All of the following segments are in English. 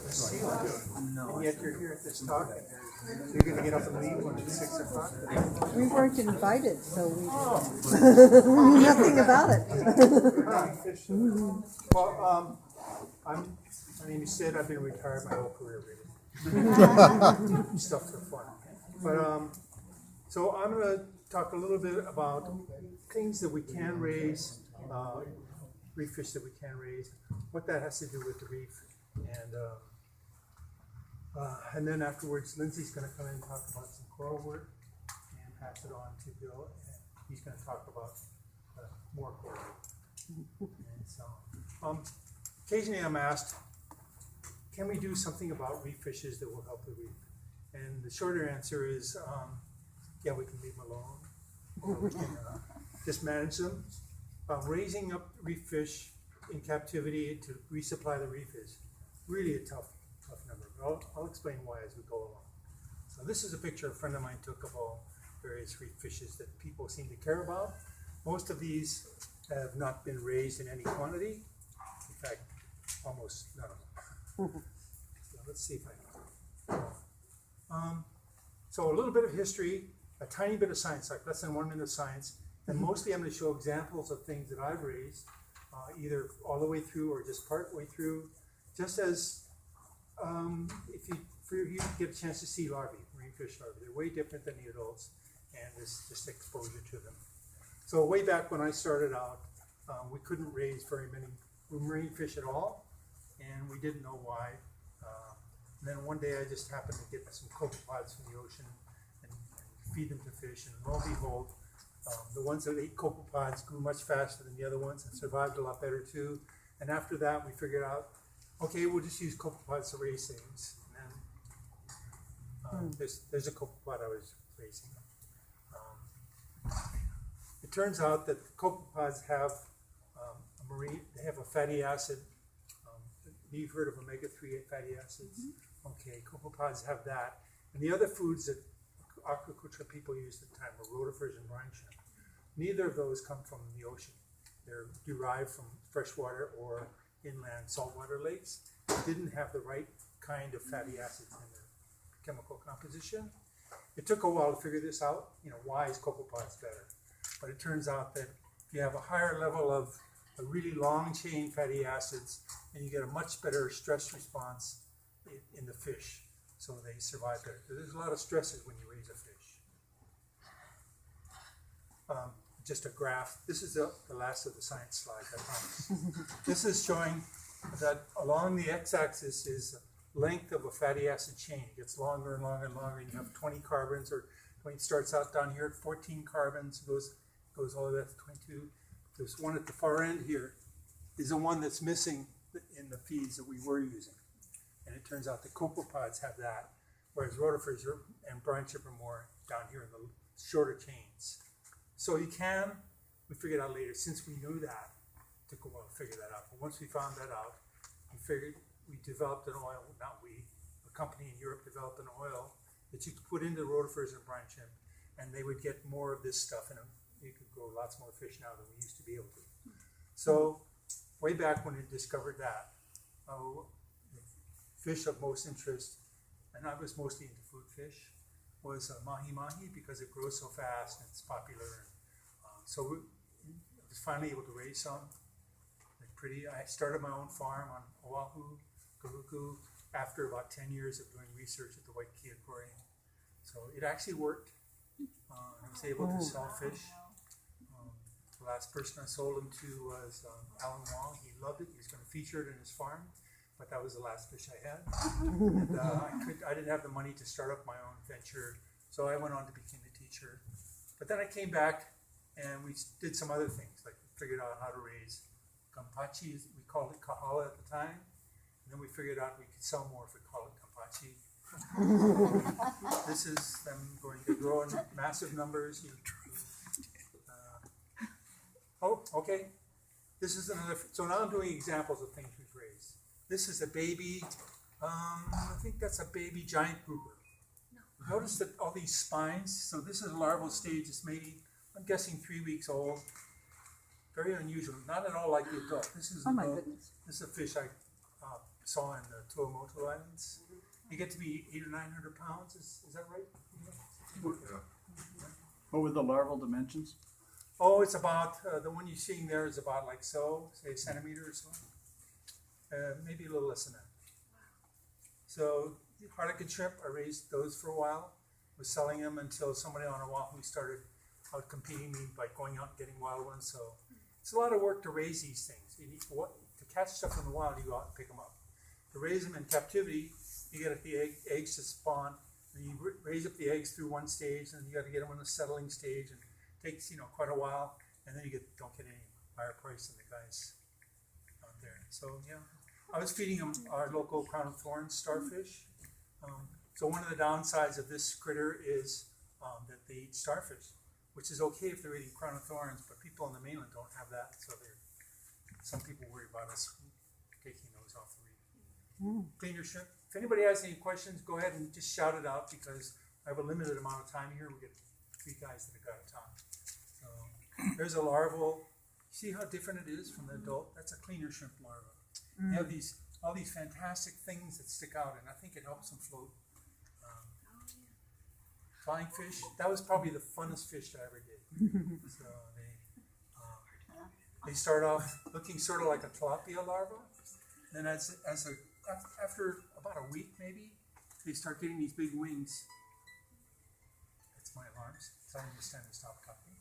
And yet you're here at this talk, and you're gonna get up and leave when it's 6 o'clock? We weren't invited, so we knew nothing about it. Well, my name is Sid. I've been retired my whole career, really. Stuff for fun. But, so I'm gonna talk a little bit about things that we can raise, reef fish that we can raise, what that has to do with the reef, and then afterwards, Lindsay's gonna come in and talk about some coral work and pass it on to Bill, and he's gonna talk about more coral work. And so, occasionally I'm asked, can we do something about reef fishes that will help the reef? And the shorter answer is, yeah, we can leave them alone, or we can just manage them. Raising up reef fish in captivity to resupply the reef is really a tough number. I'll explain why as we go along. So this is a picture a friend of mine took of all various reef fishes that people seem to care about. Most of these have not been raised in any quantity. In fact, almost none of them. So let's see if I can. So a little bit of history, a tiny bit of science, like less than 1 minute of science, and mostly I'm going to show examples of things that I've raised, either all the way through or just part way through, just as if you get a chance to see larvae, marine fish larvae. They're way different than the adults, and there's just exposure to them. So way back when I started out, we couldn't raise very many marine fish at all, and we didn't know why. And then one day I just happened to get some copepods from the ocean and feed them to fish, and lo and behold, the ones that ate copepods grew much faster than the other ones and survived a lot better too. And after that, we figured out, okay, we'll just use copepods to raise things. And then there's a copepod I was raising. It turns out that copepods have they have a fatty acid. You've heard of omega-3 fatty acids? Okay, copepods have that. And the other foods that aquaculture people used at the time were rotifers and brine shrimp. Neither of those come from the ocean. They're derived from freshwater or inland saltwater lakes. They didn't have the right kind of fatty acids in their chemical composition. It took a while to figure this out. Why is copepods better? But it turns out that if you have a higher level of a really long chain fatty acids, and you get a much better stress response in the fish, so they survive better. There's a lot of stresses when you raise a fish. Just a graph. This is the last of the science slides, I promise. This is showing that along the x-axis is length of a fatty acid chain. It gets longer and longer and longer, and you have 20 carbons, or when it starts out down here at 14 carbons, goes all the way up to 22. There's one at the far end here, is the one that's missing in the feeds that we were using. And it turns out the copepods have that, whereas rotifers and brine shrimp are more down here in the shorter chains. So we figured out later, since we knew that, it took a while to figure that out. But once we found that out, we developed an oil, a company in Europe developed an oil that you could put into rotifers and brine shrimp, and they would get more of this stuff in them. You could grow lots more fish now than we used to be able to. So way back when we discovered that, the fish of most interest, and I was mostly into food fish, was mahi-mahi, because it grows so fast and it's popular. So I was finally able to raise some. They're pretty. I started my own farm on Oahu, Kahuku, after about 10 years of doing research at the Waikiki Aquarium. So it actually worked. I was able to sell fish. The last person I sold them to was Alan Wong. He loved it. He was going to feature it in his farm, but that was the last fish I had. And I didn't have the money to start up my own venture, so I went on to become a teacher. But then I came back and we did some other things, like we figured out how to raise kampachi. We called it kahala at the time. And then we figured out we could sell more if we call it kampachi. This is them going to grow in massive numbers. Okay. This is another. So now I'm doing examples of things we've raised. This is a baby. I think that's a baby giant grouper. Notice that all these spines. So this is a larval stage. It's maybe, I'm guessing, 3 weeks old. Very unusual. Not at all like the adult. This is Oh my goodness. This is a fish I saw in the Tuamotu Islands. You get to be 800 or 900 pounds. Is that right? What were the larval dimensions? Oh, it's about the one you're seeing there is about like so, say a centimeter or so. Maybe a little less than that. So harlequin shrimp, I raised those for a while. Was selling them until somebody on Oahu started out competing me by going out and getting wild ones. So it's a lot of work to raise these things. You need to catch stuff in the wild, you go out and pick them up. To raise them in captivity, you get the eggs to spawn. And you raise up the eggs through one stage, and you got to get them in the settling stage, and it takes quite a while. And then you don't get any higher price than the guys out there. So yeah, I was feeding them our local crown of thorns starfish. So one of the downsides of this critter is that they eat starfish, which is okay if they're eating crown of thorns, but people on the mainland don't have that, so some people worry about us taking those off the reef. Clean your shrimp. If anybody has any questions, go ahead and just shout it out because I have a limited amount of time here. We get 3 guys that have got to talk. So there's a larval. See how different it is from the adult? That's a cleaner shrimp larva. They have all these fantastic things that stick out, and I think it helps them float. Flying fish, that was probably the funnest fish I ever did. So they start off looking sort of like a tilapia larva. Then after about a week maybe, they start getting these big wings. That's my alarms. So I understand to stop talking.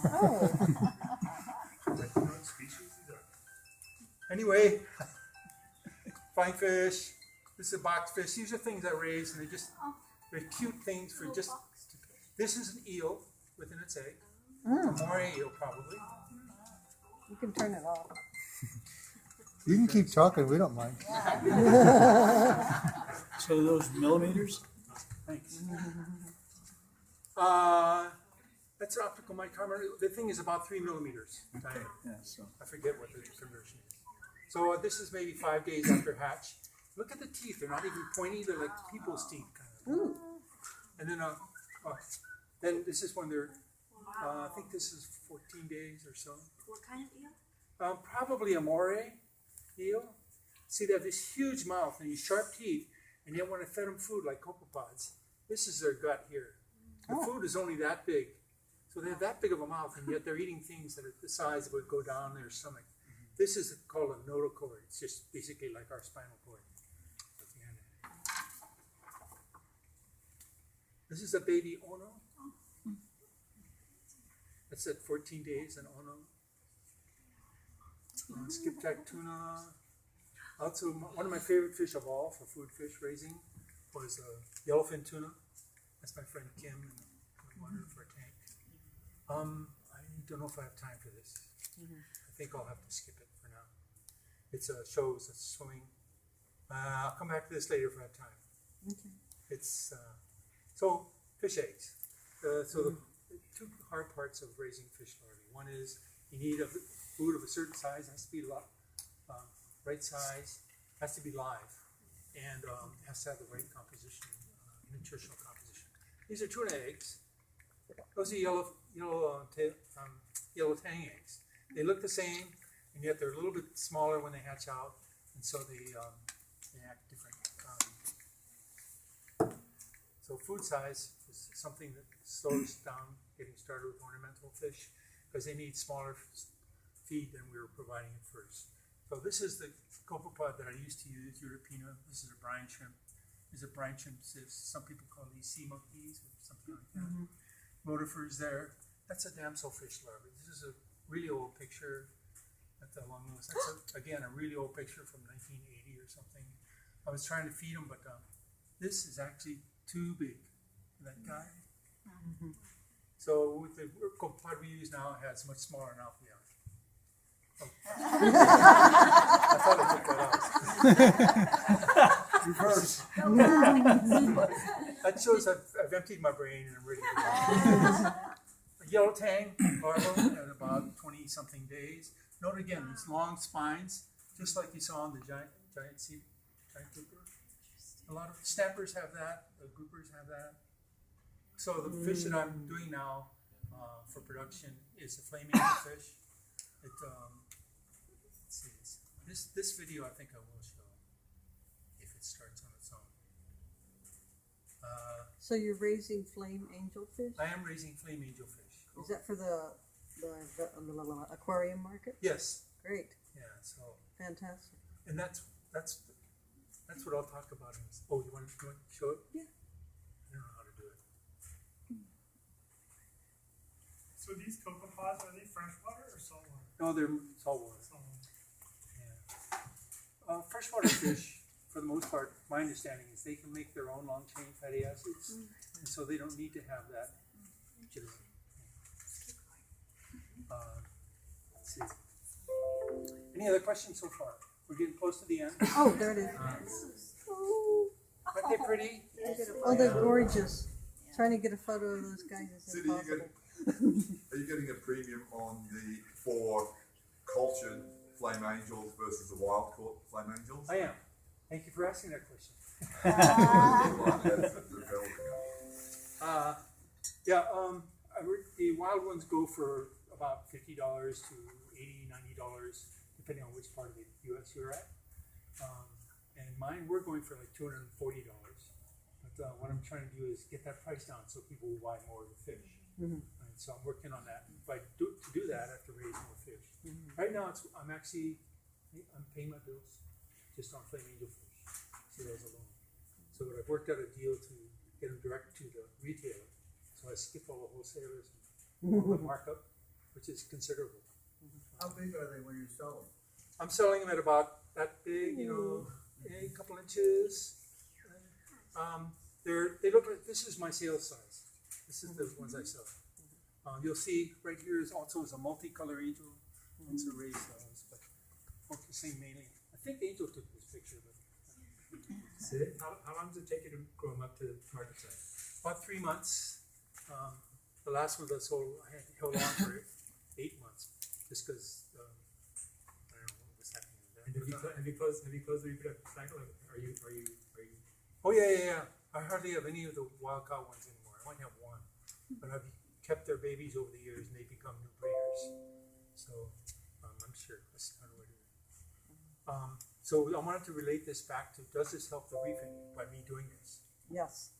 Oh, Anyway, flying fish. This is a box fish. These are things I raise, and they're cute things for just. This is an eel within its egg. A moray eel, probably. you can turn it off. You can keep talking, we don't mind. So those millimeters? Thanks. That's an optical micrometer. The thing is about 3 millimeters diameter. Yeah, so. I forget what the conversion is. So this is maybe 5 days after hatch. Look at the teeth. They're not even pointy. They're like people's teeth, kind of. And then this is when they're. I think this is 14 days or so. What kind of eel? Probably a moray eel. See, they have this huge mouth and these sharp teeth, and yet when I fed them food like copepods, this is their gut here. The food is only that big. So they have that big of a mouth, and yet they're eating things that are the size that would go down their stomach. This is called a notochord. It's just basically like our spinal cord. This is a baby Ono. That's at 14 days in Ono. Skipjack tuna. Also, one of my favorite fish of all for food fish raising was yellowfin tuna. That's my friend Kim in the water for a tank. I don't know if I have time for this. I think I'll have to skip it for now. It's a shows a swimming. I'll come back to this later if I have time. Okay. It's so fish eggs. So the 2 hard parts of raising fish larvae. One is you need a food of a certain size. It has to be right size. Has to be live, and has to have the right composition, nutritional composition. These are tuna eggs. Those are yellow tang eggs. They look the same, and yet they're a little bit smaller when they hatch out, and so they act different. So food size is something that slows down getting started with ornamental fish because they need smaller feed than we were providing at first. So this is the copepod that I used to use, Europina. This is a brine shrimp. These are brine shrimps. Some people call these sea monkeys or something like that. Rotifers there. That's a damselfish larvae. This is a really old picture at the Long Nose. That's, again, a really old picture from 1980 or something. I was trying to feed them, but this is actually too big for that guy. So with the copepod we use now, it has much smaller alveoli. Oh. I thought I took that out. Reverse. That shows I've emptied my brain and I'm ready to go. A yellow tang larva at about 20-something days. Note again these long spines, just like you saw on the giant grouper. A lot of snappers have that. The groupers have that. So the fish that I'm doing now for production is the flaming fish. It, let's see, this video I think I will show. it starts on its own. So you're raising flame angelfish? I am raising flame angelfish. Is that for the aquarium market? Yes, Great, yeah, so, fantastic. and that's what I'll talk about. Oh, you want to show it? Yeah. I don't know how to do it. So these cocoa pods, are they freshwater or saltwater? No, they're saltwater. Saltwater. Yeah. Freshwater fish, for the most part, my understanding is they can make their own long chain fatty acids, and so they don't need to have that. Let's see. Any other questions so far? We're getting close to the end. Oh, there it is. Aren't they pretty? Oh, they're gorgeous. Trying to get a photo of those guys is Cindy, you impossible. Are you getting a premium on the for cultured flame angels versus the wild caught flame angels? I am. Thank you for asking that question. Yeah, the wild ones go for about $50 to $80, $90, depending on which part of the U.S. you're at. And mine, we're going for like $240. But what I'm trying to do is get that price down so people will buy more of the fish. Mhm. And so I'm working on that. To do that, I have to raise more fish. Right now, I'm paying my bills just on flame angel fish, sales alone. So I've worked out a deal to get them direct to the retailer. So I skip all the wholesalers and all the markup, which is considerable. How big are they when you sell them? I'm selling them at about that big, a couple inches. They look like, this is my sales size. This is the ones I sell. You'll see right here is also a multicolor angel. It's a raised size, but focusing mainly. I think Angel took this picture, but Sid, how long does it take you to grow them up to market size? about 3 months. The last one that sold, I had held on for 8 months, just because I don't know what was happening with that. And have you closed the reproductive cycle? Are you? Oh yeah. I hardly have any of the wild caught ones anymore. I might have one, but I've kept their babies over the years, and they become new breeders. So I'm sure that's kind of what it is. So I wanted to relate this back to: does this help the reefing by me doing this? Yes.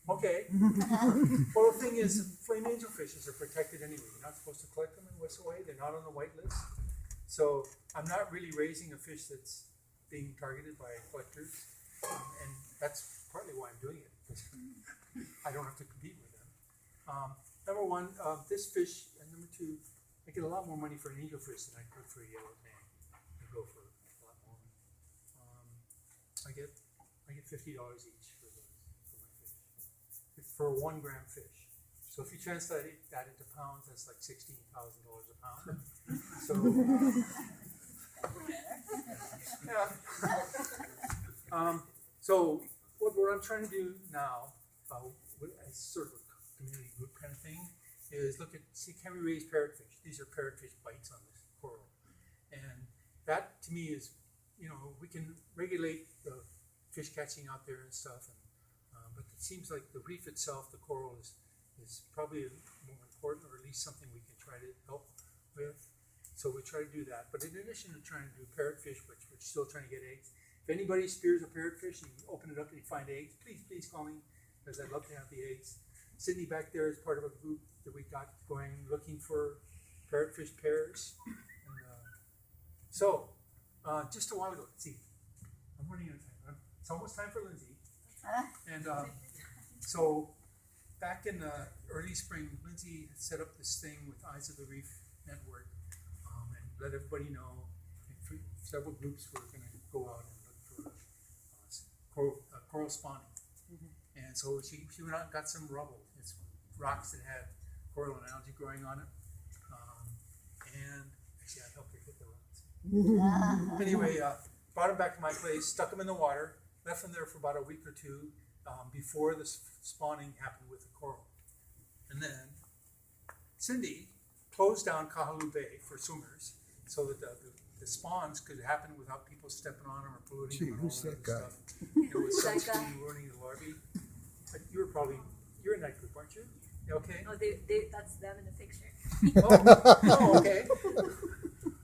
Okay. Well, the thing is, flame angel fishes are protected anyway. You're not supposed to collect them in Whistle Way. They're not on the white list. So I'm not really raising a fish that's being targeted by collectors, and that's partly why I'm doing it, because I don't have to compete with them. Number one, this fish, and number two, I get a lot more money for an angel fish than I could for a yellow tang. I go for a lot more. I get $50 each for my fish, for a 1 gram fish. So if you translate that into pounds, that's like $16,000 a pound. So, yeah. So what I'm trying to do now, as sort of a community group kind of thing, is look at, can we raise parrotfish? These are parrotfish bites on this coral. And that to me is, we can regulate the fish catching out there and stuff, but it seems like the reef itself, the coral, is probably more important, or at least something we can try to help with. So we try to do that. But in addition to trying to do parrotfish, which we're still trying to get eggs, if anybody spears a parrotfish and you open it up and you find eggs, please call me, because I'd love to have the eggs. Sydney back there is part of a group that we got going looking for parrotfish pairs. And just a while ago, let's see, I'm running out of time. It's almost time for Lindsay. And so back in the early spring, Lindsay had set up this thing with Eyes of the Reef Network, and let everybody know. Several groups were going to go out and look for coral spawning. And so she went out and got some rubble. It's rocks that had coral and algae growing on it. And actually, I helped her hit the rocks. Anyway, brought them back to my place, stuck them in the water, left them there for about a week or two before the spawning happened with the coral. And then Cindy closed down Kahaluu Bay for swimmers so that the spawns could happen without people stepping on them or polluting them and all who's that that other guy? stuff. It was That guy. sunscreen ruining the larvae. But you're in that group, aren't you? You okay? Oh, that's them in the picture. Oh, okay.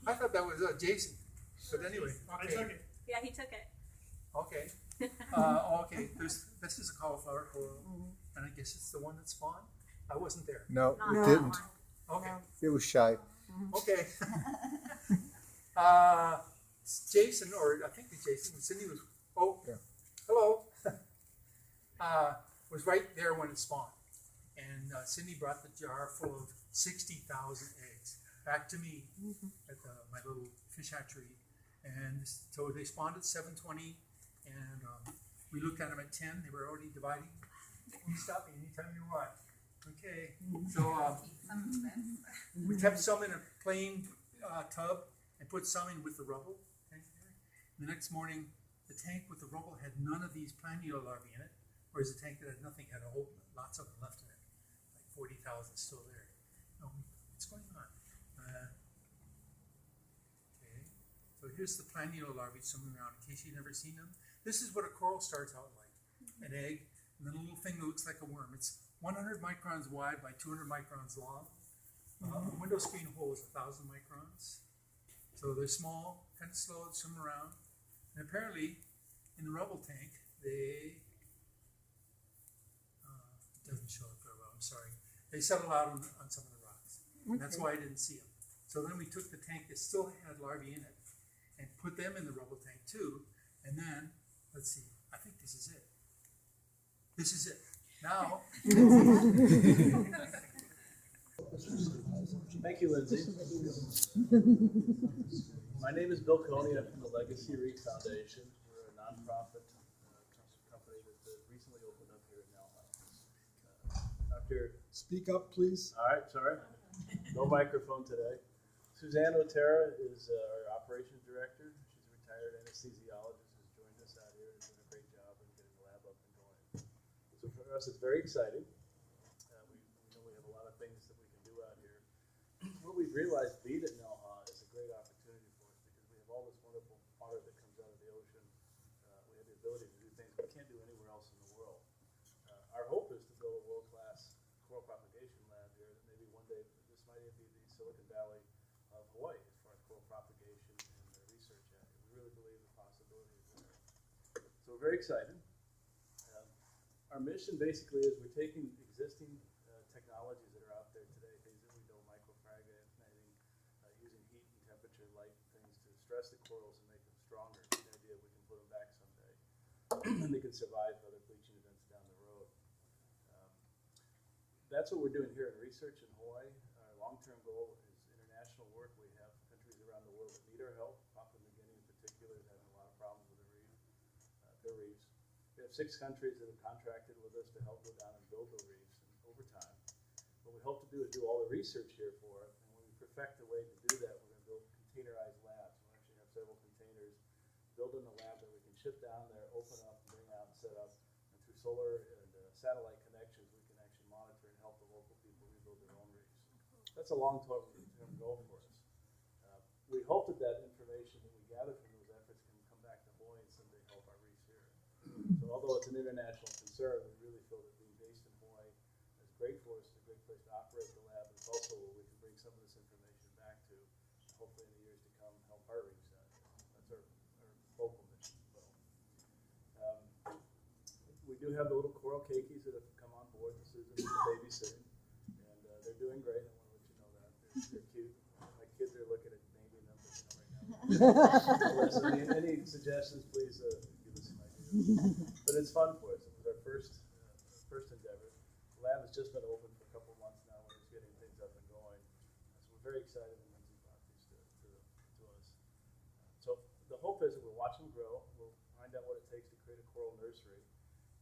I thought that was Jason. But anyway, I okay. took it. Yeah, he took it. Okay. Okay, this is a cauliflower coral, and I guess it's the one that spawned? I wasn't there. No, Not it that didn't. one. Okay, It was shy. okay. Jason, or I think it's Jason, Cindy was, Yeah. hello. Was right there when it spawned. And Cindy brought the jar full of 60,000 eggs back to me at my little fish hatchery. And so they spawned at 7:20, and we looked at them at 10. They were already dividing. You stop me anytime you want. Okay, so we kept some in a plain tub and put some in with the rubble. Okay? The next morning, the tank with the rubble had none of these planiole larvae in it, whereas the tank that had nothing had lots of them left in it, like 40,000 still there. What's going on? Okay, so here's the planiole larvae swimming around. In case you've never seen them, this is what a coral starts out like: an egg, and then a little thing that looks like a worm. It's 100 microns wide by 200 microns long. A window screen hole is 1,000 microns. So they're small, kind of slow to swim around. And apparently, in the rubble tank, they it doesn't show up very well. I'm sorry. They settle out on some of the rocks. And that's why I didn't see them. So then we took the tank that still had larvae in it and put them in the rubble tank too. And then, let's see, I think this is it. This is it. Now, Thank you, Lindsay. My name is Bill Coney. I'm from the Legacy Reef Foundation. We're a nonprofit company that recently opened up here in Nelha. Dr. Speak up, please. All right, sorry. No microphone today. Suzanne Otero is our operations director. She's a retired anesthesiologist who's joined us out here and doing a great job in getting the lab up and going. So for us, it's very exciting. We know we have a lot of things that we can do out here. What we've realized being at Nelha is a great opportunity for us because we have all this wonderful water that comes out of the ocean. We have the ability to do things we can't do anywhere else in the world. Our hope is to build a world-class coral propagation lab here that maybe one day this might be the Silicon Valley of Hawaii as far as coral propagation and research out here. We really believe the possibility is there. So we're very excited. Our mission basically is we're taking existing technologies that are out there today, things that we know, microfragmenting, using heat and temperature, light things to stress the corals and make them stronger. The idea we can put them back someday and they can survive other bleaching events down the road. That's what we're doing here in research in Hawaii. Our long-term goal is international work. We have countries around the world that need our help. Papua New Guinea in particular is having a lot of problems with their reefs. We have 6 countries that have contracted with us to help go down and build the reefs over time. What we hope to do is do all the research here for it, and when we perfect the way to do that, we're going to build containerized labs. We'll actually have several containers built in the lab that we can ship down there, open up, bring out, and set up, and through solar and satellite connections, we can actually monitor and help the local people rebuild their own reefs. That's a long-term goal for us. We hope that information that we gather from those efforts can come back to Hawaii and someday help our reefs here. So although it's an international concern, we really feel that being based in Hawaii is great for us. It's a great place to operate the lab. It's also where we can bring some of this information back to, hopefully in the years to come, help our reefs out here. That's our local mission as well. We do have the little coral keikis that have come on board. Susan is babysitting, and they're doing great. I want to let you know that. They're cute. My kids are looking at naming them right now. Any suggestions, please give us some ideas. But it's fun for us. It was our first endeavor. The lab has just been open for a couple of months now. We're just getting things up and going. So we're very excited when Lindsay brought these to us. So the hope is that we'll watch them grow. We'll find out what it takes to create a coral nursery.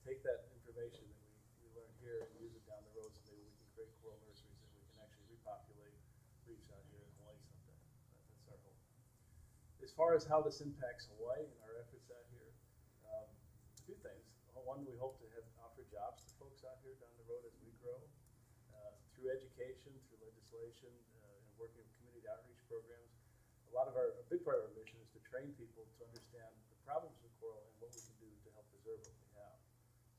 Take that information that we learn here and use it down the road so maybe we can create coral nurseries and we can actually repopulate reefs out here in Hawaii someday. That's our hope. As far as how this impacts Hawaii and our efforts out here, a few things. One, we hope to offer jobs to folks out here down the road as we grow. Through education, through legislation, and working with community outreach programs. A big part of our mission is to train people to understand the problems with coral and what we can do to help preserve what we have.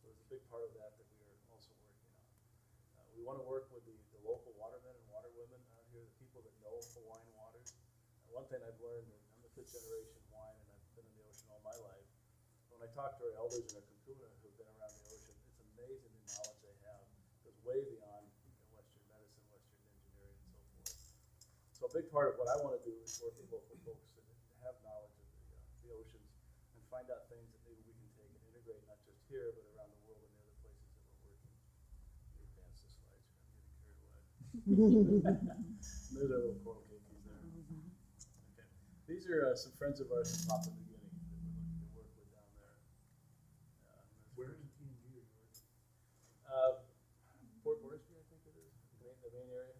So there's a big part of that we are also working on. We want to work with the local watermen and waterwomen out here, the people that know Hawaiian waters. One thing I've learned, I'm the 5th generation Hawaiian and I've been in the ocean all my life. When when I talk to our elders in our Kapuna who've been around the ocean, it's amazing the knowledge they have. It goes way beyond Western medicine, Western engineering, and so forth. So a big part of what I want to do is work with local folks that have knowledge of the oceans and find out things that maybe we can take and integrate not just here but around the world and the other places that we're working. You advance the slides, I'm getting carried away. There's our little coral cakeys there. Okay. These are some friends of ours from Papua New Guinea that we're looking to work with down there. Where in PNG are you working? Port Moresby, I think it is, the main area.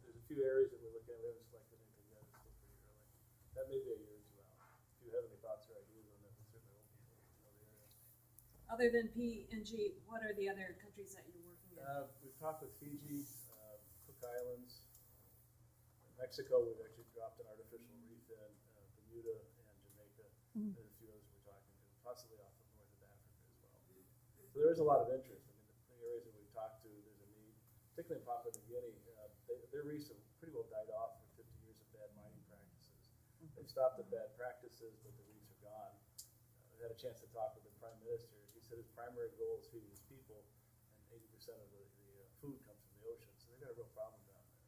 There's a few areas that we're looking at. We haven't selected anything yet. It's still pretty early. That may be a year or two out. If you have any thoughts or ideas on that, we're certainly open to know the area. Other than PNG, what are the other countries that you're working with? We've talked with Fiji, Cook Islands, Mexico. We've actually dropped an artificial reef in Bermuda and Jamaica. And a few others we're talking to, possibly off of north of Africa as well. So there is a lot of interest. I mean, the areas that we've talked to, there's a need, particularly in Papua New Guinea. Their reefs have pretty well died off for 50 years of bad mining practices. They've stopped the bad practices, but the reefs are gone. I had a chance to talk with the Prime Minister. He said his primary goal is feeding his people, and 80% of the food comes from the ocean. So they've got a real problem down there.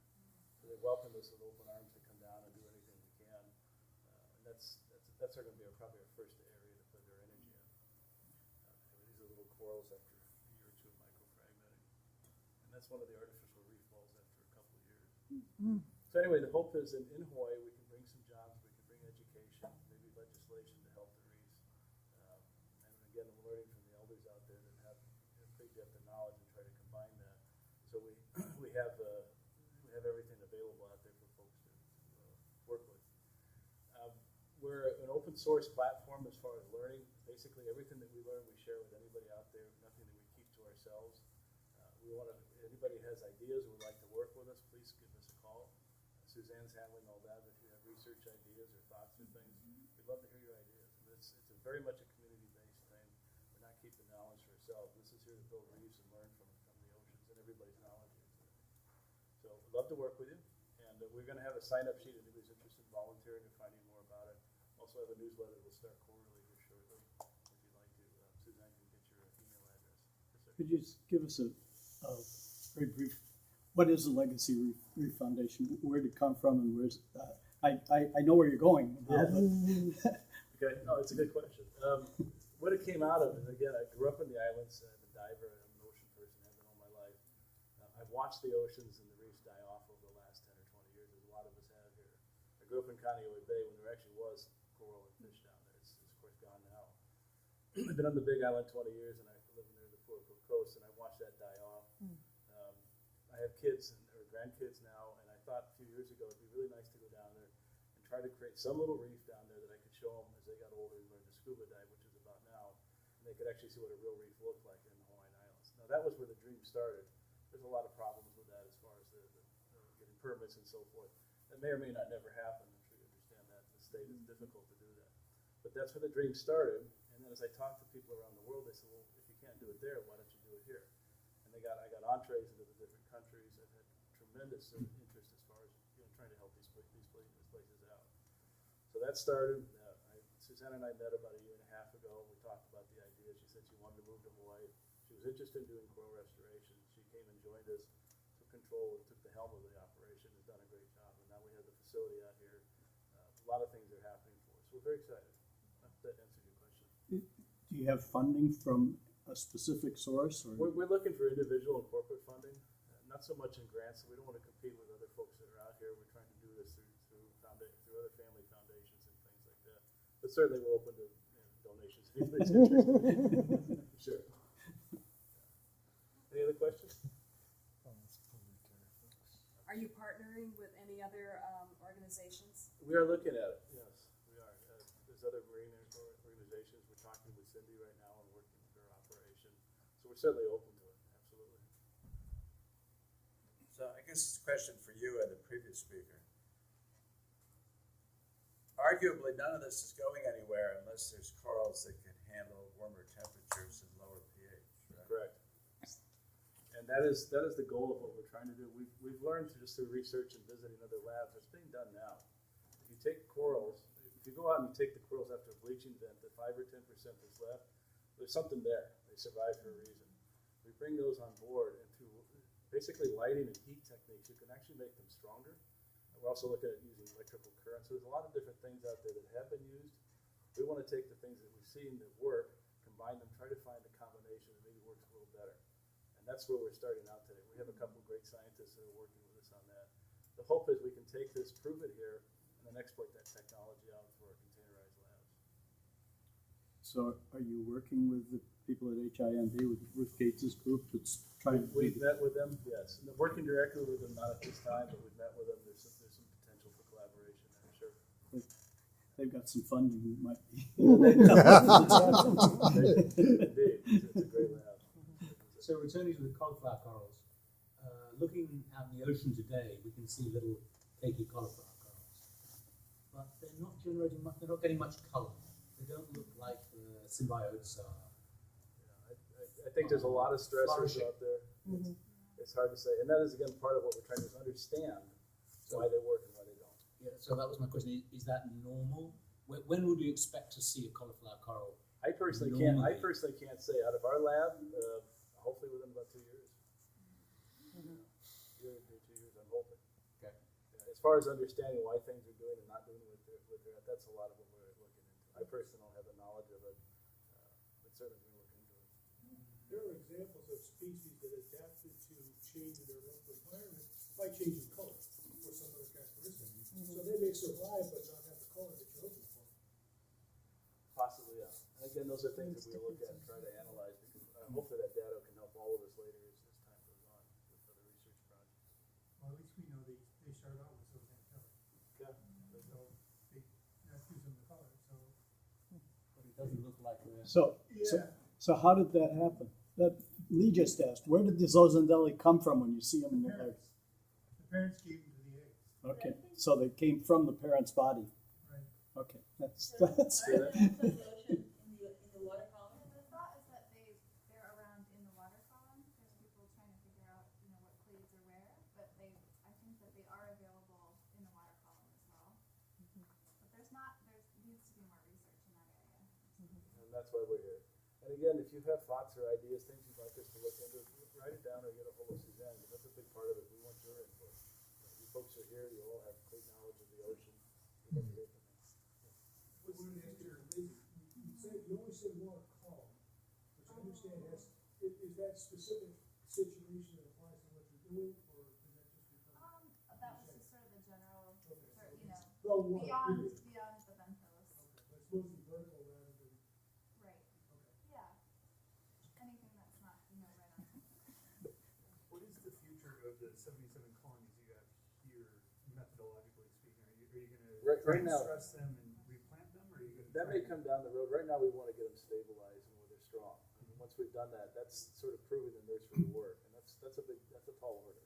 So they welcome us with open arms to come down and do anything we can. And that's going to be probably our first area to put their energy in. These are little corals after a year or two of microfragmenting. And that's one of the artificial reef balls after a couple of years. So anyway, the hope is in Hawaii we can bring some jobs, we can bring education, maybe legislation to help the reefs. And again, we're learning from the elders out there that have great depth of knowledge and try to combine that. So we have everything available out there for folks to work with. We're an open source platform as far as learning. Basically, everything that we learn, we share with anybody out there. Nothing that we keep to ourselves. Anybody has ideas or would like to work with us, please give us a call. Suzanne's handling all that. If you have research ideas or thoughts or things, we'd love to hear your ideas. And it's very much a community-based thing. We're not keeping knowledge for ourselves. This is here to build reefs and learn from the oceans and everybody's knowledge here today. So we'd love to work with you. And we're going to have a sign-up sheet if anybody's interested in volunteering or finding more about it. Also have a newsletter that will start quarterly here shortly. If you'd like to, Suzanne can get your email address. Yes, sir. Could you just give us a very brief, what is the Legacy Reef Foundation? Where did it come from and where's, I know where you're going now, but Okay, no, it's a good question. What it came out of is, again, I grew up in the islands. I'm a diver. I'm an ocean person. I've been all my life. I've watched the oceans and the reefs die off over the last 10 or 20 years, as a lot of us have here. I grew up in Kaneohe Bay when there actually was coral and fish down there. It's of course gone now. I've been on the Big Island 20 years, and I live near the Puerto Coast, and I watched that die off. I have kids or grandkids now, and I thought a few years ago it'd be really nice to go down there and try to create some little reef down there that I could show them as they got older and learn to scuba dive, which is about now, and they could actually see what a real reef looked like in the Hawaiian Islands. Now that was where the dream started. There's a lot of problems with that as far as the getting permits and so forth. That may or may not never happen. I'm sure you understand that in the state it's difficult to do that. But that's where the dream started. And then as I talked to people around the world, they said, well, if you can't do it there, why don't you do it here? And I got entrees into the different countries. I've had tremendous interest as far as trying to help these places out. So that started. Suzanne and I met about a year and a half ago. We talked about the idea. She said she wanted to move to Hawaii. She was interested in doing coral restoration. She came and joined us, took control, and took the helm of the operation. Has done a great job. And now we have the facility out here. A lot of things are happening for us. We're very excited. That answers your question. do you have funding from a specific source? Or? We're looking for individual and corporate funding, not so much in grants. We don't want to compete with other folks that are out here. We're trying to do this through other family foundations and things like that. But certainly we're open to donations if anybody's interested. Sure. Any other questions? Are you partnering with any other organizations? We are looking at it, yes, we are. There's other marine organizations. We're talking with Cindy right now and working with her operation. So we're certainly open to it, absolutely. So I guess it's a question for you and the previous speaker. Arguably, none of this is going anywhere unless there's corals that can handle warmer temperatures and lower pH, right? Correct. And that is the goal of what we're trying to do. We've learned just through research and visiting other labs, it's being done now. If you take corals, if you go out and you take the corals after a bleaching event, the 5 or 10% that's left, there's something there. They survive for a reason. We bring those on board, and through basically lighting and heat techniques, you can actually make them stronger. And we're also looking at using electrical current. So there's a lot of different things out there that have been used. We want to take the things that we've seen that work, combine them, try to find a combination that maybe works a little better. And that's where we're starting out today. We have a couple of great scientists that are working with us on that. The hope is we can take this, prove it here, and then export that technology out through our containerized labs. So are you working with the people at HIMB, with Ruth Gates's group that's trying to? We've met with them, yes. And working directly with them, not at this time, but we've met with them. There's some potential for collaboration there, sure. They've got some funding, it might be. Indeed, it's a great lab. So returning to the cauliflower corals, looking out in the ocean today, we can see little cakey cauliflower corals, but they're not generating much. They're not getting much colour. They don't look like the symbiotes are. I think there's a lot of stressors Flourishing. out there. It's hard to say, and that is again part of what we're trying to understand why they work and why they don't. Yeah. So that was my question. Is that normal? When would we expect to see a cauliflower coral? I personally Normally. can't say. Out of our lab, hopefully within about 2 years. Year or 2 years, I'm hoping. Okay. Yeah, as far as understanding why things are doing and not doing what they're at, that's a lot of what we're looking into. I personally don't have the knowledge of it, but certainly we look into it. There are examples of species that adapted to change in their local environment by changing color or some other characteristic. So they may survive but not have the color that you're looking for. Possibly, yeah. And again, those are things that we look at and try to analyze because hopefully that data can help all of us later as time goes on with other research projects. Well, at least we know they start out with something color. Yeah. So that gives them the color, so. But it doesn't look like we're. So how did that happen? That Lee just asked, where did the zooxanthellae come from when you see them in the egg? The parents gave them to the eggs. Okay, so they came from the parent's body. Right. Okay, that's. In the water column. The thought is that they're around in the water column. There's people trying to figure out, what clades are where, but I think that they are available in the water column as well. But there needs to be more research in that area. And that's why we're here. And again, if you have thoughts or ideas, things you'd like us to look into, write it down or get a hold of Suzanne, because that's a big part of it. We want your input. You folks are here, you all have great knowledge of the ocean. We'd love to hear from you. You always say water column, which I understand is that specific situation that applies to what you're doing, or does that just become? That was just sort of the general, Well, water, beyond period. the benthos. Okay, but it's mostly vertical rather than, Right. Yeah. Anything that's not, right on. What is the future of the 77 colonies you have here, methodologically speaking? Are you going to Right now- stress them and replant them, or are you going to? That may come down the road. Right now, we want to get them stabilized and where they're strong. And once we've done that, that's sort of proving the nursery work, and that's a tall order.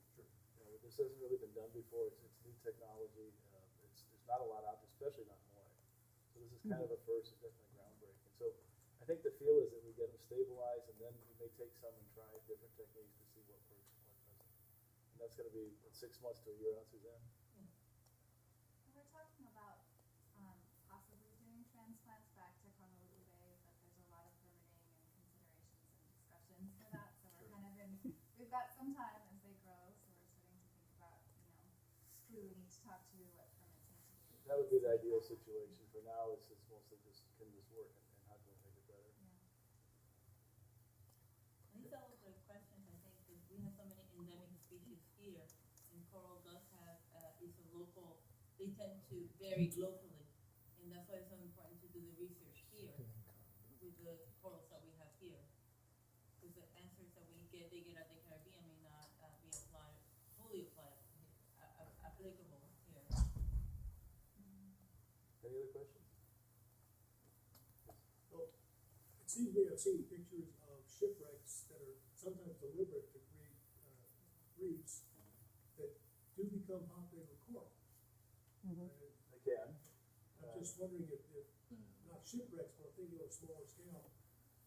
This hasn't really been done before. It's new technology. There's not a lot out there, especially not in Hawaii. So this is kind of a first, it's definitely groundbreaking. So I think the feel is that we get them stabilized, and then we may take some and try different techniques to see what works and what doesn't. And that's going to be 6 months to a year out, Suzanne. We're talking about possibly doing transplants back to Honolulu Bay, but there's a lot of permitting and considerations and discussions for that. So we're kind of we've got some time as they grow, so we're starting to think about, who we need to talk to, what permits need to be. That would be the ideal situation. For now, it's mostly just can this work and how can we make it better. These are also questions, I think, because we have so many endemic species here, and coral does have, is a local, they tend to vary locally, and that's why it's so important to do the research here with the corals that we have here. Because the answers that they get at the Caribbean may not be fully applicable here. Any other questions? it seems to me I've seen pictures of shipwrecks that are sometimes deliberate to create reefs that do become popular with coral. They can. I'm just wondering if not shipwrecks, but I'm thinking on a smaller scale.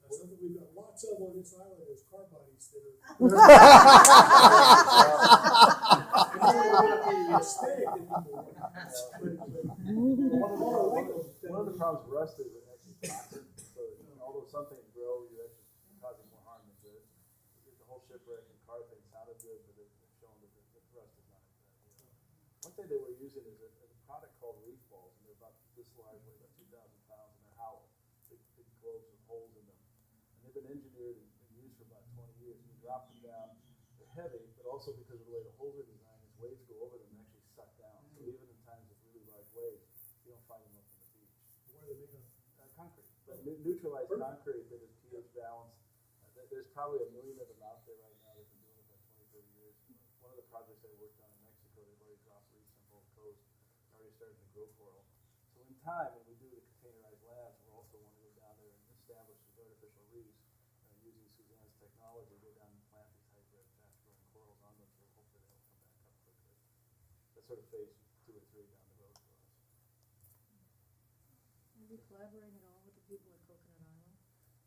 Something we've got lots of on this island is car bodies that are. Aesthetic anymore. One of the problems for us is that actually toxic. So although some things grow, you the whole shipwreck and car thing sounded good, but it's shown that the rest is not exactly. One thing they were using is a product called reef balls, and they're about this large, weigh about 2,000 pounds, and they're hollow, big globes with holes in them. And they've been engineered and used for about 20 years. And you drop them down, they're heavy, but also because of the way the holes are designed, as waves go over them, they actually suck down. So even in times of really large waves, you don't find them up on the beach. Where are they making them? Concrete, but neutralized concrete that is pH balanced. There's probably 1 million of them out there right now. They've been doing it for 20, 30 years. One of the projects I worked on in Mexico, they've already dropped reefs on both coasts, already starting to grow coral. So in time, when we do the containerized labs, we're also want to go down there and establish these artificial reefs, using Suzanne's technology, go down and plant these hybrid fast-growing corals on them, so hopefully they'll come back up quickly. That's sort of phase 2 or 3 down the road for us. Are you collaborating at all with the people at Coconut Island?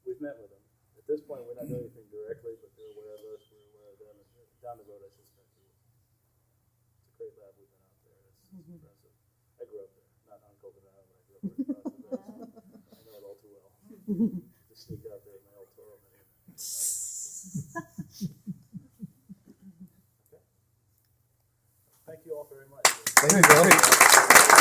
We've met with them. At this point, we're not doing anything directly, but they're aware of us, we're aware of them, and down the road, I suspect we will. It's a great lab, we've been out there, it's impressive. I grew up there, not on Coconut Island, I grew up right across the bay, so I know it all too well. To sneak out there in my old Toro Mini. Okay. Thank you all very much. Thank you, Bill.